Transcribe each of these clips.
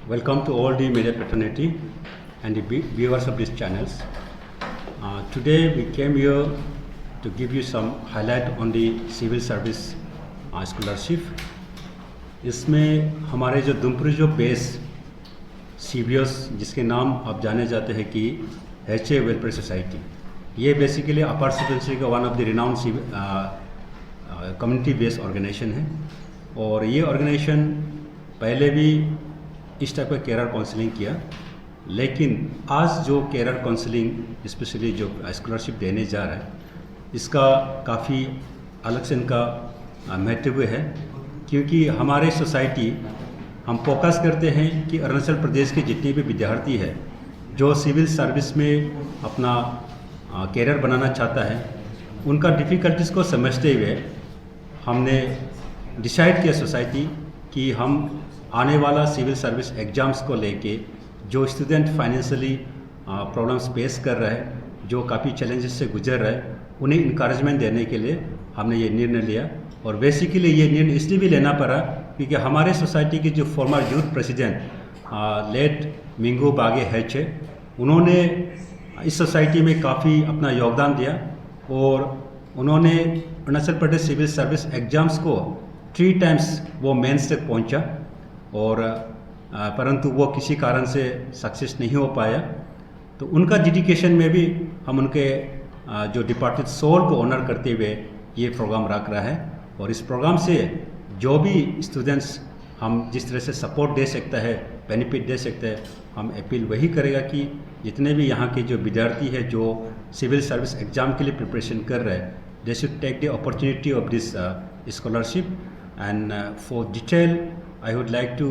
Welcome to all the media fraternity and the viewers of these channels. Today we came here to give you some highlight on the civil service scholarship. इसमें हमारे जो दुमपुर जो base CBS जिसके नाम आप जाने जाते हैं कि HA वेलफेयर सोसाइटी, ये बेसिकली अपर सुबनसिरी का one of the renowned community based organization है। और ये ऑर्गेनाइजेशन पहले भी इस टाइप का कैरियर काउंसलिंग किया, लेकिन आज जो कैरियर काउंसलिंग स्पेशली जो स्कॉलरशिप देने जा रहा है, इसका काफ़ी अलग से इनका महत्व है, क्योंकि हमारे सोसाइटी हम फोकस करते हैं कि अरुणाचल प्रदेश के जितने भी विद्यार्थी है जो सिविल सर्विस में अपना कैरियर बनाना चाहता है, उनका डिफ़िकल्टीज़ को समझते हुए हमने डिसाइड किया सोसाइटी कि हम आने वाला सिविल सर्विस एग्ज़ाम्स को लेके जो स्टूडेंट फाइनेंशियली प्रॉब्लम्स फेस कर रहा है, जो काफ़ी चैलेंजेस से गुजर रहा है, उन्हें इंकरेजमेंट देने के लिए हमने ये निर्णय लिया। और बेसिकली ये निर्णय इसलिए भी लेना पड़ा क्योंकि हमारे सोसाइटी के जो फॉर्मर यूथ प्रेसिडेंट लेट मिंगू बागे हैच है, उन्होंने इस सोसाइटी में काफ़ी अपना योगदान दिया और उन्होंने Arunachal Pradesh civil service exams को 3 टाइम्स वो मेंस तक पहुंचा और परंतु वो किसी कारण से सक्सेस नहीं हो पाया। तो उनका डेडिकेशन में भी हम उनके जो डिपार्टेड सोल को ऑनर करते हुए ये प्रोग्राम रख रहा है। और इस प्रोग्राम से जो भी स्टूडेंट्स हम जिस तरह से सपोर्ट दे सकता है, बेनिफिट दे सकते हैं, हम अपील वही करेगा कि जितने भी यहाँ के जो विद्यार्थी है जो सिविल सर्विस एग्ज़ाम के लिए प्रिपरेशन कर रहे हैं, they should take the opportunity of this scholarship. And for detail I would like to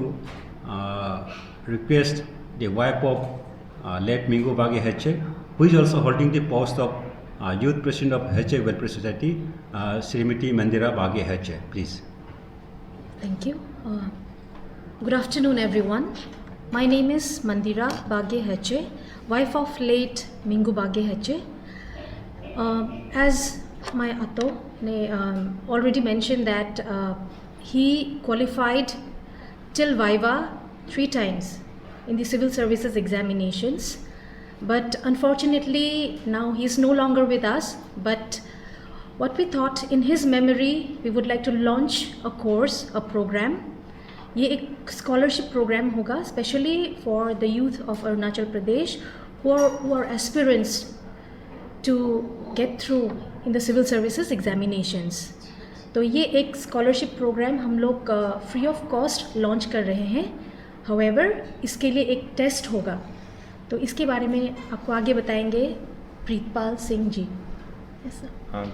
request the wife of late Mingo Bage Heche, who is also holding the post of Youth President of Heche Welfare Society, Srimati Mandira Bage Heche, please. Thank you. Good afternoon, everyone. My name is Mandira Bage Heche, wife of late Mingo Bage Heche. As my Atto already mentioned that he qualified till Viva 3 times in the civil services examinations, but unfortunately now he is no longer with us. But what we thought, in his memory we would like to launch a course, a program. ये एक scholarship program होगा specially for the youth of Arunachal Pradesh who are aspirants to get through in the civil services examinations. तो ये एक scholarship programme हम लोग free of cost launch कर रहे हैं। हाउएवर इसके लिए एक टेस्ट होगा, तो इसके बारे में आपको आगे बताएंगे Pritpal Singh ji.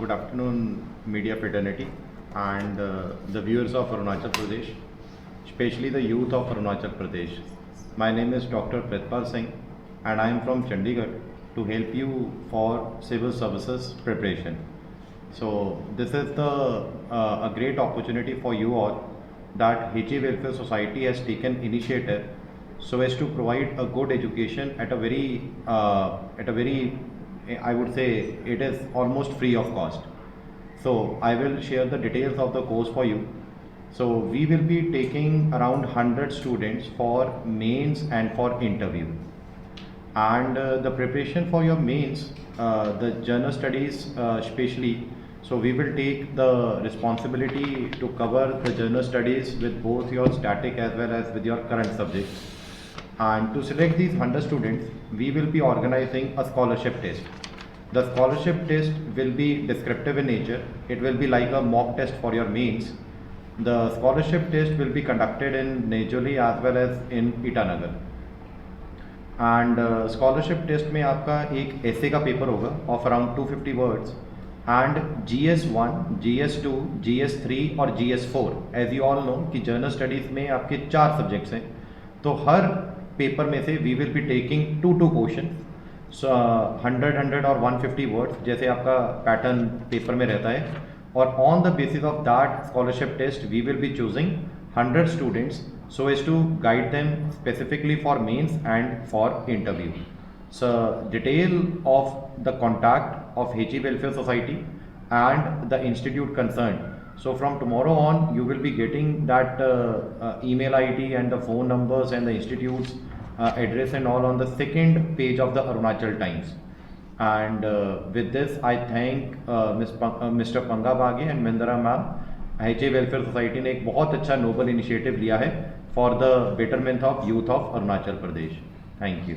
Good afternoon, media fraternity and the viewers of Arunachal Pradesh, especially the youth of Arunachal Pradesh. My name is Dr. Pritpal Singh and I am from Chandigarh to help you for civil services preparation. So this is a great opportunity for you all that HA Welfare Society has taken initiative so as to provide a good education at a very I would say it is almost free of cost. So I will share the details of the course for you. So we will be taking around 100 students for mains and for interview, and the preparation for your mains, the general studies especially. So we will take the responsibility to cover the general studies with both your static as well as with your current subjects. And to select these 100 students, we will be organizing a scholarship test. The scholarship test will be descriptive in nature. It will be like a mock test for your mains. The scholarship test will be conducted in Nejoli as well as in Itanagar. And scholarship test में आपका एक essay का paper होगा of around 250 words. And GS1, GS2, GS3 और GS4, as you all know कि general studies में आपके 4 subjects हैं, तो हर पेपर में से we will be taking 2 question, 100 और 150 वर्ड्स जैसे आपका पैटर्न पेपर में रहता है। और on the basis of that scholarship test we will be choosing 100 students so as to guide them specifically for mains and for interview. So detail of the contact of HE Welfare Society and the institute concerned So from tomorrow on, you will be getting that email ID and the phone numbers and the institute's address and all on the second page of the Arunachal Times. And with this, I thank Mr. Panga Bagge and Mandira ma'am. HA welfare society ने एक बहुत अच्छा Nobel initiative लिया है for the betterment of youth of Arunachal Pradesh. Thank you.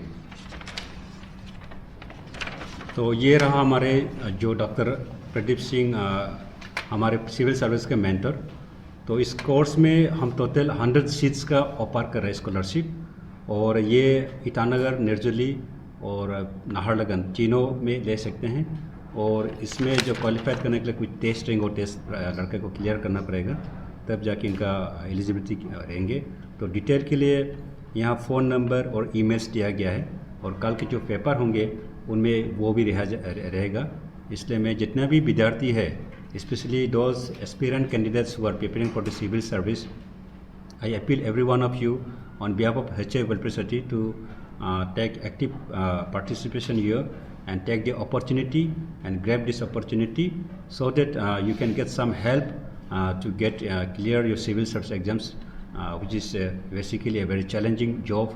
तो ये रहा हमारे जो डॉक्टर प्रदीप सिंह हमारे सिविल सर्विस के मेंटर. तो इस कोर्स में हम टोटल 100 सीट्स का ऑफर कर रहे हैं स्कॉलरशिप, और ये ईटानगर, निर्जली और नाहरलगन तीनों में ले सकते हैं. और इसमें जो क्वालिफाइड करने के लिए कुछ टेस्ट रहेंगे, वो टेस्ट लड़के को क्लियर करना पड़ेगा, तब जाके इनका एलिजिबिलिटी रहेंगे. तो डिटेल के लिए यहाँ फ़ोन नंबर और ईमेल्स दिया गया है, और कल के जो पेपर होंगे उनमें वो भी रहेगा. इसलिए मैं जितना भी विद्यार्थी है, specially those aspirant candidates who are preparing for the civil service, I appeal every one of you on behalf of HA Welfare Society to take active participation here and take the opportunity and grab this opportunity so that you can get some help to get clear your civil service exams, which is basically a very challenging job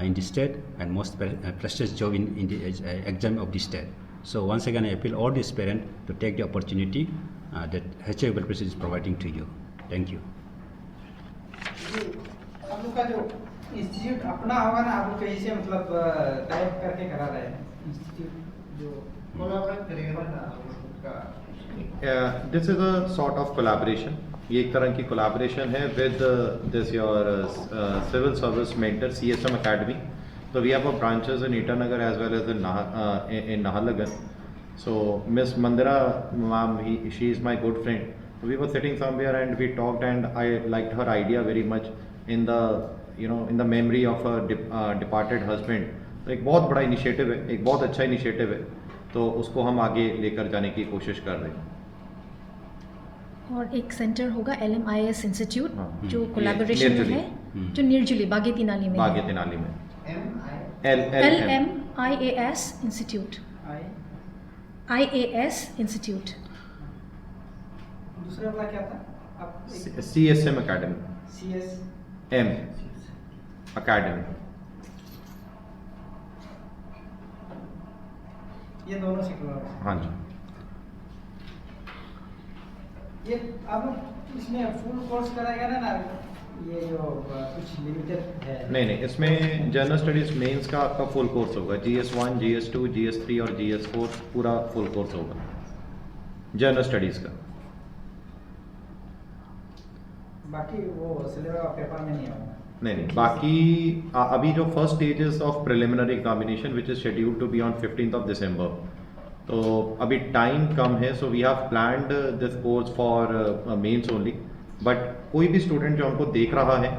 in the state and most prestigious job in the exam of the state. So once again, I appeal all these parents to take the opportunity that HA Welfare Society is providing to you. Thank you. आप लोग का जो institute अपना होगा ना, आप लोग कहीं से मतलब टाइप करके करा रहे हैं इंस्टीट्यूट जो कोलैबोरेट करेगा ना उसका. This is a sort of collaboration. ये एक तरह की कोलैबोरेशन है with this your civil service mentor CSM Academy. So we have a branches in Itanagar as well as in Naharlagan. So Miss Mandira ma'am, she is my good friend. We were sitting somewhere and we talked, and I liked her idea very much in the in the memory of her departed husband. तो एक बहुत बड़ा initiative है, एक बहुत अच्छा initiative है, तो उसको हम आगे लेकर जाने की कोशिश कर रहे हैं. और एक सेंटर होगा LMIS इंस्टीट्यूट, हाँ. जो कोलैबोरेशन में है, जो निर्जली बागे तिनाली में है. बागे तिनाली में LMIAS इंस्टीट्यूट. IAS institute. दूसरा वाला क्या था आप? CSM Academy. CSM Academy. ये दोनों सेक्टर. हाँ जी. ये अब इसमें फुल कोर्स कराएगा ना, ये जो कुछ लिमिटेड है? नहीं, इसमें जनरल स्टडीज मेंस का आपका फुल कोर्स होगा. GS1, GS2, GS3 और GS4 पूरा फुल कोर्स होगा जनरल स्टडीज का. बाकी वो सिलेबस पेपर में नहीं होगा? नहीं, बाकी अभी जो first stages of preliminary examination which is scheduled to be on 15th of December. तो अभी टाइम कम है, so we have planned this course for mains only. But कोई भी स्टूडेंट जो हमको देख रहा है,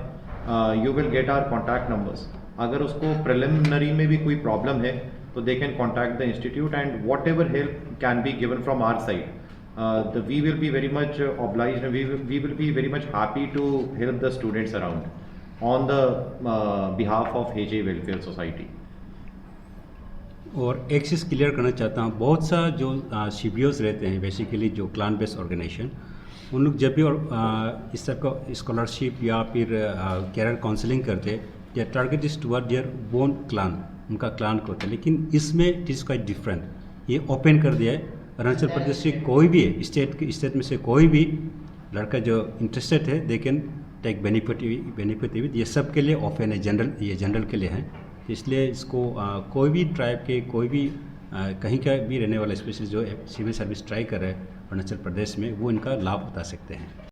you will get our contact numbers. अगर उसको प्रिलिमिनरी में भी कोई प्रॉब्लम है तो they can contact the institute, and whatever help can be given from our side. We will be very much obliged, and we will be very much happy to help the students around on the behalf of HA Welfare Society. और एक चीज़ clear करना चाहता हूँ, बहुत सा जो CBOs रहते हैं, बेसिकली जो क्लान बेस्ड ऑर्गेनाइजेशन, उन लोग जब भी इस टाइप का स्कॉलरशिप या फिर कैरियर काउंसलिंग करते हैं, their target is toward their own clan, उनका क्लान को होता है. लेकिन इसमें इट इज़ क्वाइट डिफरेंट. ये ओपन कर दिया है. अरुणाचल प्रदेश से कोई भी स्टेट में से कोई भी लड़का जो इंटरेस्टेड है, दे कैन टेक बेनिफिट. ये सब के लिए ओपन है, ये जनरल के लिए है. इसलिए इसको कोई भी ट्राइब के, कोई भी कहीं का भी रहने वाला, स्पेशली जो सिविल सर्विस ट्राई कर रहे हैं अरुणाचल प्रदेश में, वो इनका लाभ उठा सकते हैं.